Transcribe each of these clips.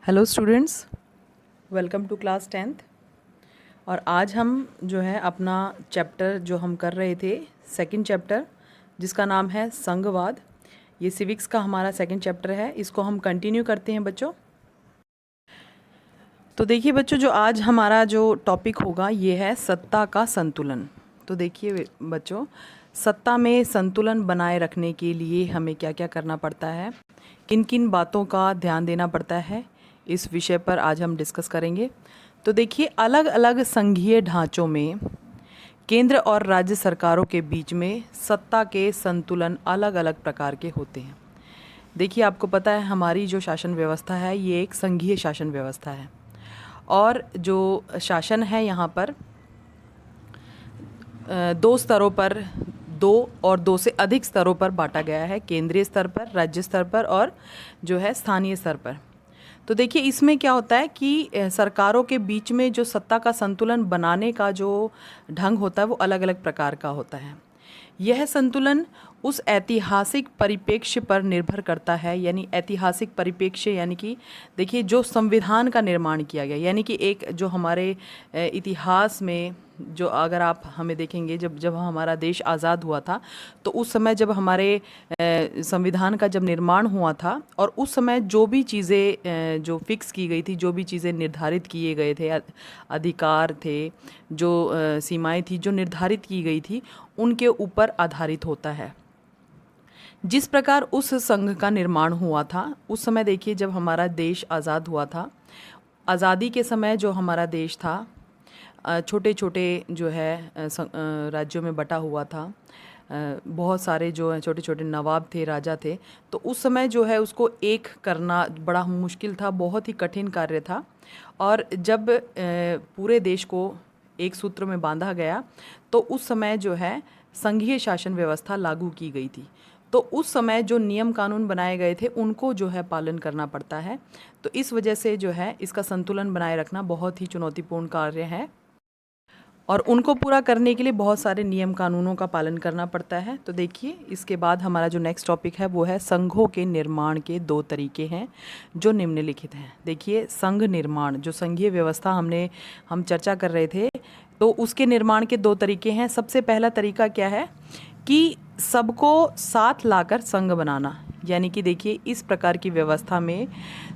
Hello students, welcome to class 10th। और आज हम जो है अपना चैप्टर जो हम कर रहे थे सेकंड चैप्टर, जिसका नाम है संघवाद। ये सिविक्स का हमारा सेकंड चैप्टर है, इसको हम कंटिन्यू करते हैं बच्चों। तो देखिए बच्चों, जो आज हमारा जो टॉपिक होगा ये है सत्ता का संतुलन। तो देखिए बच्चों, सत्ता में संतुलन बनाए रखने के लिए हमें क्या क्या करना पड़ता है, किन किन बातों का ध्यान देना पड़ता है, इस विषय पर आज हम डिस्कस करेंगे। तो देखिए, अलग अलग संघीय ढांचों में केंद्र और राज्य सरकारों के बीच में सत्ता के संतुलन अलग अलग प्रकार के होते हैं। देखिए, आपको पता है हमारी जो शासन व्यवस्था है ये एक संघीय शासन व्यवस्था है, और जो शासन है यहाँ पर दो स्तरों पर, दो और दो से अधिक स्तरों पर बांटा गया है, केंद्रीय स्तर पर, राज्य स्तर पर और जो है स्थानीय स्तर पर। तो देखिए, इसमें क्या होता है कि सरकारों के बीच में जो सत्ता का संतुलन बनाने का जो ढंग होता है वो अलग अलग प्रकार का होता है। यह संतुलन उस ऐतिहासिक परिप्रेक्ष्य पर निर्भर करता है, यानी ऐतिहासिक परिप्रेक्ष्य यानी कि देखिए जो संविधान का निर्माण किया गया, यानी कि एक जो हमारे इतिहास में जो अगर आप हमें देखेंगे, जब जब हमारा देश आज़ाद हुआ था तो उस समय जब हमारे संविधान का जब निर्माण हुआ था, और उस समय जो भी चीज़ें जो फिक्स की गई थी, जो भी चीज़ें निर्धारित किए गए थे, अधिकार थे, जो सीमाएं थी जो निर्धारित की गई थी, उनके ऊपर आधारित होता है। जिस प्रकार उस संघ का निर्माण हुआ था उस समय, देखिए जब हमारा देश आज़ाद हुआ था, आज़ादी के समय जो हमारा देश था छोटे छोटे जो है राज्यों में बटा हुआ था। बहुत सारे जो है छोटे छोटे नवाब थे, राजा थे। तो उस समय जो है उसको एक करना बड़ा मुश्किल था, बहुत ही कठिन कार्य था। और जब पूरे देश को एक सूत्र में बांधा गया तो उस समय जो है संघीय शासन व्यवस्था लागू की गई थी। तो उस समय जो नियम कानून बनाए गए थे उनको जो है पालन करना पड़ता है। तो इस वजह से जो है इसका संतुलन बनाए रखना बहुत ही चुनौतीपूर्ण कार्य है, और उनको पूरा करने के लिए बहुत सारे नियम कानूनों का पालन करना पड़ता है। तो देखिए, इसके बाद हमारा जो नेक्स्ट टॉपिक है वो है संघों के निर्माण के दो तरीके हैं जो निम्नलिखित हैं। देखिए, संघ निर्माण, जो संघीय व्यवस्था हम चर्चा कर रहे थे, तो उसके निर्माण के दो तरीके हैं। सबसे पहला तरीका क्या है कि सबको साथ लाकर संघ बनाना, यानी कि देखिए इस प्रकार की व्यवस्था में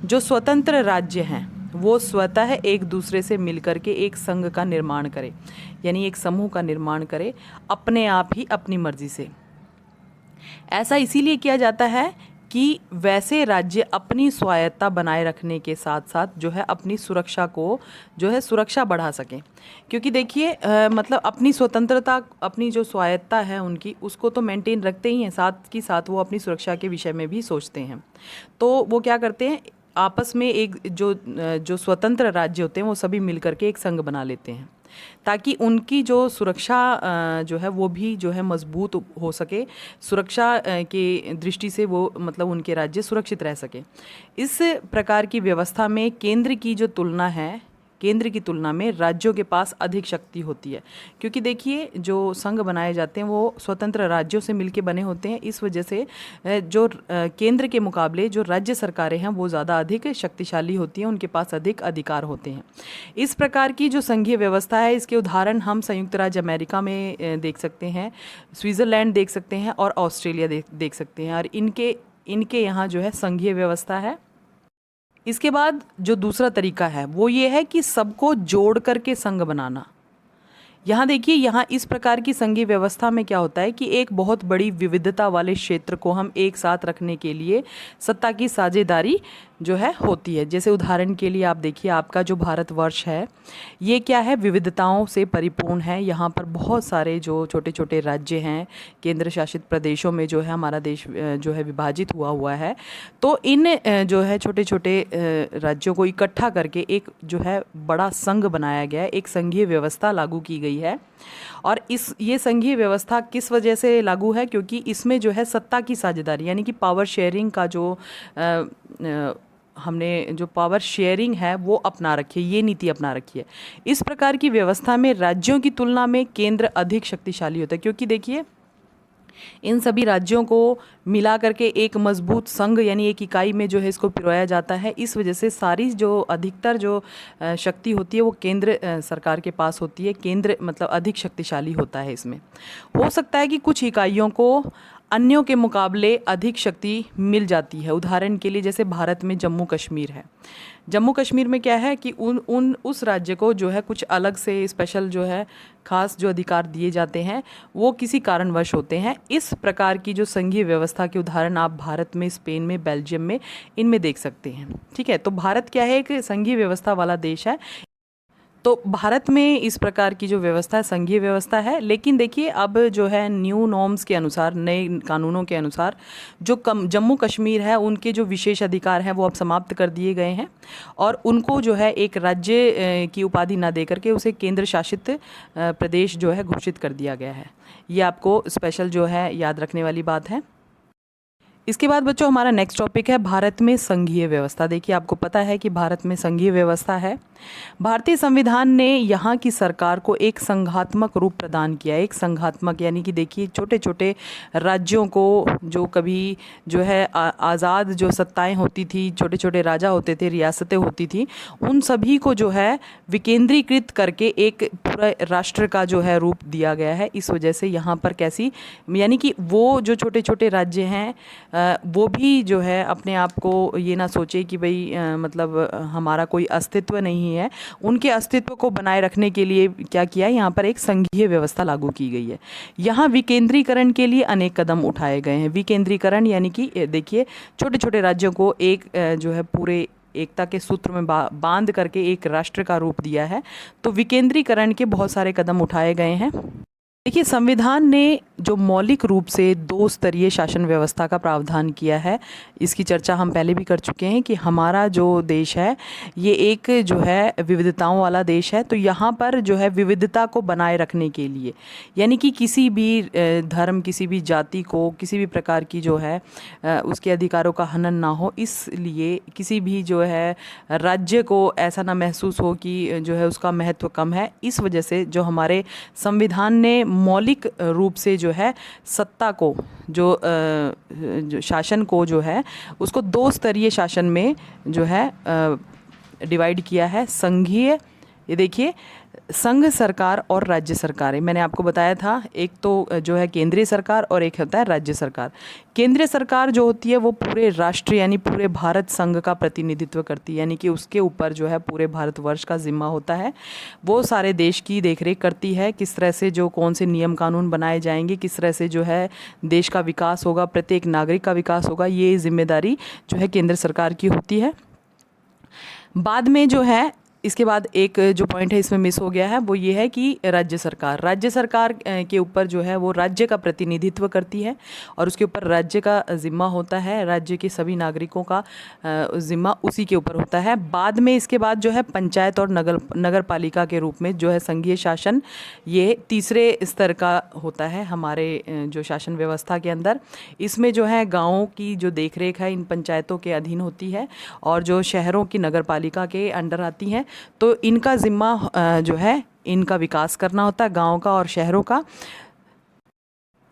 जो स्वतंत्र राज्य हैं वो स्वतः एक दूसरे से मिलकर के एक संघ का निर्माण करे, यानी एक समूह का निर्माण करे अपने आप ही, अपनी मर्जी से। ऐसा इसीलिए किया जाता है कि वैसे राज्य अपनी स्वायत्ता बनाए रखने के साथ साथ जो है अपनी सुरक्षा को जो है सुरक्षा बढ़ा सकें। क्योंकि देखिए मतलब अपनी स्वतंत्रता, अपनी जो स्वायत्ता है उनकी, उसको तो मेंटेन रखते ही हैं, साथ ही साथ वो अपनी सुरक्षा के विषय में भी सोचते हैं। तो वो क्या करते हैं, आपस में एक जो स्वतंत्र राज्य होते हैं वो सभी मिलकर के एक संघ बना लेते हैं, ताकि उनकी जो सुरक्षा जो है वो भी जो है मजबूत हो सके, सुरक्षा के दृष्टि से वो मतलब उनके राज्य सुरक्षित रह सके। इस प्रकार की व्यवस्था में केंद्र की जो तुलना है, केंद्र की तुलना में राज्यों के पास अधिक शक्ति होती है। क्योंकि देखिए जो संघ बनाए जाते हैं वो स्वतंत्र राज्यों से मिलके बने होते हैं। इस वजह से जो केंद्र के मुकाबले जो राज्य सरकारें हैं वो ज़्यादा अधिक शक्तिशाली होती हैं, उनके पास अधिक अधिकार होते हैं। इस प्रकार की जो संघीय व्यवस्था है, इसके उदाहरण हम संयुक्त राज्य अमेरिका में देख सकते हैं, स्विट्ज़रलैंड देख सकते हैं और ऑस्ट्रेलिया देख सकते हैं। और इनके यहाँ जो है संघीय व्यवस्था है। इसके बाद जो दूसरा तरीका है वो ये है कि सबको जोड़ करके संघ बनाना। यहाँ देखिए, यहाँ इस प्रकार की संघीय व्यवस्था में क्या होता है कि एक बहुत बड़ी विविधता वाले क्षेत्र को हम एक साथ रखने के लिए सत्ता की साझेदारी जो है होती है। जैसे उदाहरण के लिए आप देखिए, आपका जो भारतवर्ष है ये क्या है, विविधताओं से परिपूर्ण है। यहाँ पर बहुत सारे जो छोटे छोटे राज्य हैं, केंद्र शासित प्रदेशों में जो है हमारा देश जो है विभाजित हुआ है। तो इन जो है छोटे छोटे राज्यों को इकट्ठा करके एक जो है बड़ा संघ बनाया गया है, एक संघीय व्यवस्था लागू की गई है। और ये संघीय व्यवस्था किस वजह से लागू है, क्योंकि इसमें जो है सत्ता की साझेदारी यानी कि पावर शेयरिंग का जो हमने जो पावर शेयरिंग है वो अपना रखी है, ये नीति अपना रखी है। इस प्रकार की व्यवस्था में राज्यों की तुलना में केंद्र अधिक शक्तिशाली होता है। क्योंकि देखिए इन सभी राज्यों को मिला करके एक मजबूत संघ यानी एक इकाई में जो है इसको पिरोया जाता है। इस वजह से सारी जो अधिकतर जो शक्ति होती है वो केंद्र सरकार के पास होती है। केंद्र मतलब अधिक शक्तिशाली होता है। इसमें हो सकता है कि कुछ इकाइयों को अन्यों के मुकाबले अधिक शक्ति मिल जाती है। उदाहरण के लिए जैसे भारत में जम्मू कश्मीर है। जम्मू कश्मीर में क्या है कि उस राज्य को जो है कुछ अलग से स्पेशल जो है खास जो अधिकार दिए जाते हैं वो किसी कारणवश होते हैं। इस प्रकार की जो संघीय व्यवस्था के उदाहरण आप भारत में, स्पेन में, बेल्जियम में इनमें देख सकते हैं। ठीक है, तो भारत क्या है, एक संघीय व्यवस्था वाला देश है। तो भारत में इस प्रकार की जो व्यवस्था है संघीय व्यवस्था है। लेकिन देखिए अब जो है न्यू नॉर्म्स के अनुसार, नए कानूनों के अनुसार जो जम्मू कश्मीर है उनके जो विशेष अधिकार हैं वो अब समाप्त कर दिए गए हैं और उनको जो है एक राज्य की उपाधि ना दे करके उसे केंद्र शासित प्रदेश जो है घोषित कर दिया गया है। ये आपको स्पेशल जो है याद रखने वाली बात है। इसके बाद बच्चों हमारा नेक्स्ट टॉपिक है भारत में संघीय व्यवस्था। देखिए आपको पता है कि भारत में संघीय व्यवस्था है। भारतीय संविधान ने यहाँ की सरकार को एक संघात्मक रूप प्रदान किया। एक संघात्मक यानी कि देखिए छोटे छोटे राज्यों को, जो कभी जो है आज़ाद जो सत्ताएं होती थी, छोटे छोटे राजा होते थे, रियासतें होती थी, उन सभी को जो है विकेंद्रीकृत करके एक पूरा राष्ट्र का जो है रूप दिया गया है। इस वजह से यहाँ पर कैसी यानी कि वो जो छोटे छोटे राज्य हैं वो भी जो है अपने आप को ये ना सोचे कि भाई मतलब हमारा कोई अस्तित्व नहीं है। उनके अस्तित्व को बनाए रखने के लिए क्या किया है, यहाँ पर एक संघीय व्यवस्था लागू की गई है। यहाँ विकेंद्रीकरण के लिए अनेक कदम उठाए गए हैं। विकेंद्रीकरण यानी कि देखिए छोटे छोटे राज्यों को एक जो है पूरे एकता के सूत्र में बांध करके एक राष्ट्र का रूप दिया है। तो विकेंद्रीकरण के बहुत सारे कदम उठाए गए हैं। देखिए संविधान ने जो मौलिक रूप से दो स्तरीय शासन व्यवस्था का प्रावधान किया है, इसकी चर्चा हम पहले भी कर चुके हैं कि हमारा जो देश है ये एक जो है विविधताओं वाला देश है। तो यहाँ पर जो है विविधता को बनाए रखने के लिए यानी कि किसी भी धर्म, किसी भी जाति को किसी भी प्रकार की जो है उसके अधिकारों का हनन ना हो, इसलिए किसी भी जो है राज्य को ऐसा ना महसूस हो कि जो है उसका महत्व कम है। इस वजह से जो हमारे संविधान ने मौलिक रूप से जो है सत्ता को जो शासन को जो है उसको दो स्तरीय शासन में जो है डिवाइड किया है। संघीय, ये देखिए संघ सरकार और राज्य सरकारें, मैंने आपको बताया था एक तो जो है केंद्रीय सरकार और एक होता है राज्य सरकार। केंद्रीय सरकार जो होती है वो पूरे राष्ट्र यानी पूरे भारत संघ का प्रतिनिधित्व करती है, यानी कि उसके ऊपर जो है पूरे भारतवर्ष का जिम्मा होता है। वो सारे देश की देखरेख करती है, किस तरह से जो कौन से नियम कानून बनाए जाएंगे, किस तरह से जो है देश का विकास होगा, प्रत्येक नागरिक का विकास होगा, ये जिम्मेदारी जो है केंद्र सरकार की होती है। बाद में जो है इसके बाद एक जो पॉइंट है इसमें मिस हो गया है वो ये है कि राज्य सरकार के ऊपर जो है वो राज्य का प्रतिनिधित्व करती है और उसके ऊपर राज्य का जिम्मा होता है। राज्य के सभी नागरिकों का जिम्मा उसी के ऊपर होता है। बाद में इसके बाद जो है पंचायत और नगर पालिका के रूप में जो है संघीय शासन, ये तीसरे स्तर का होता है हमारे जो शासन व्यवस्था के अंदर। इसमें जो है गाँवों की जो देखरेख है इन पंचायतों के अधीन होती है और जो शहरों की नगर पालिका के अंडर आती हैं। तो इनका जिम्मा जो है इनका विकास करना होता है, गांव का और शहरों का।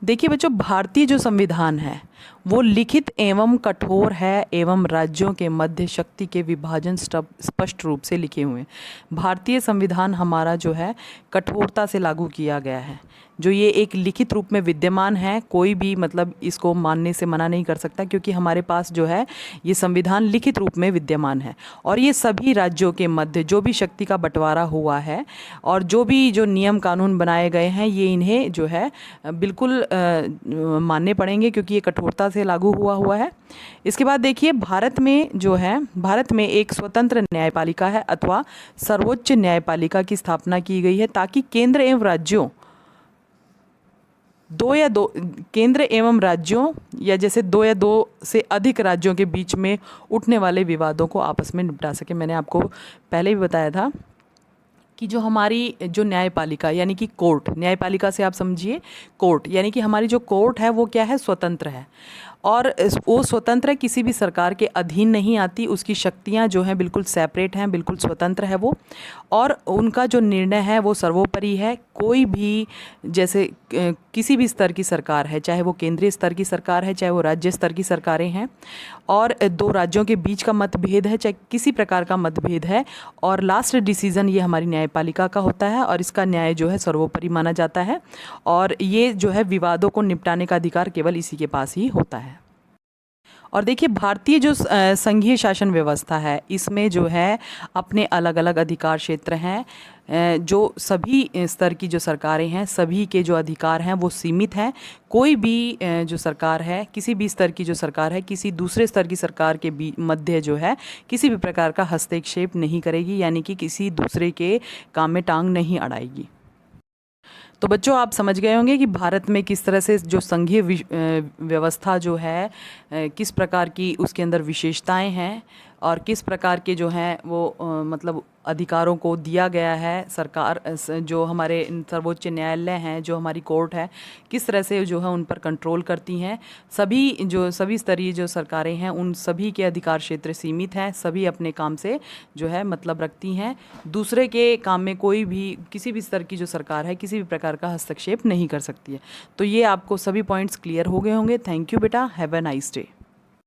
देखिए बच्चों भारतीय जो संविधान है वो लिखित एवं कठोर है एवं राज्यों के मध्य शक्ति के विभाजन स्पष्ट रूप से लिखे हुए हैं। भारतीय संविधान हमारा जो है कठोरता से लागू किया गया है। जो ये एक लिखित रूप में विद्यमान है, कोई भी मतलब इसको मानने से मना नहीं कर सकता क्योंकि हमारे पास जो है ये संविधान लिखित रूप में विद्यमान है। और ये सभी राज्यों के मध्य जो भी शक्ति का बंटवारा हुआ है और जो भी जो नियम कानून बनाए गए हैं ये इन्हें जो है बिल्कुल मानने पड़ेंगे क्योंकि ये कठोरता से लागू हुआ है। इसके बाद देखिए भारत में एक स्वतंत्र न्यायपालिका है अथवा सर्वोच्च न्यायपालिका की स्थापना की गई है ताकि केंद्र एवं राज्यों केंद्र एवं राज्यों या जैसे दो या दो से अधिक राज्यों के बीच में उठने वाले विवादों को आपस में निपटा सके। मैंने आपको पहले भी बताया था कि जो हमारी जो न्यायपालिका यानी कि कोर्ट, न्यायपालिका से आप समझिए कोर्ट, यानी कि हमारी जो कोर्ट है वो क्या है, स्वतंत्र है और वो स्वतंत्र किसी भी सरकार के अधीन नहीं आती। उसकी शक्तियाँ जो हैं बिल्कुल सेपरेट हैं, बिल्कुल स्वतंत्र है वो, और उनका जो निर्णय है वो सर्वोपरि है। कोई भी जैसे किसी भी स्तर की सरकार है, चाहे वो केंद्रीय स्तर की सरकार है, चाहे वो राज्य स्तर की सरकारें हैं, और दो राज्यों के बीच का मतभेद है, चाहे किसी प्रकार का मतभेद है, और लास्ट डिसीज़न ये हमारी न्यायपालिका का होता है और इसका न्याय जो है सर्वोपरि माना जाता है, और ये जो है विवादों को निपटाने का अधिकार केवल इसी के पास ही होता है। और देखिए, भारतीय जो संघीय शासन व्यवस्था है, इसमें जो है अपने अलग अलग अधिकार क्षेत्र हैं। जो सभी स्तर की जो सरकारें हैं, सभी के जो अधिकार हैं वो सीमित हैं। कोई भी जो सरकार है, किसी भी स्तर की जो सरकार है, किसी दूसरे स्तर की सरकार के मध्य जो है किसी भी प्रकार का हस्तक्षेप नहीं करेगी, यानी कि किसी दूसरे के काम में टांग नहीं अड़ाएगी। तो बच्चों, आप समझ गए होंगे कि भारत में किस तरह से जो संघीय व्यवस्था जो है किस प्रकार की उसके अंदर विशेषताएं हैं, और किस प्रकार के जो हैं वो मतलब अधिकारों को दिया गया है सरकार, जो हमारे सर्वोच्च न्यायालय हैं, जो हमारी कोर्ट है, किस तरह से जो है उन पर कंट्रोल करती हैं। सभी स्तरीय जो सरकारें हैं उन सभी के अधिकार क्षेत्र सीमित हैं, सभी अपने काम से जो है मतलब रखती हैं, दूसरे के काम में कोई भी किसी भी स्तर की जो सरकार है किसी भी प्रकार का हस्तक्षेप नहीं कर सकती है। तो ये आपको सभी पॉइंट्स क्लियर हो गए होंगे। थैंक यू बेटा, हैव अ नाइस डे।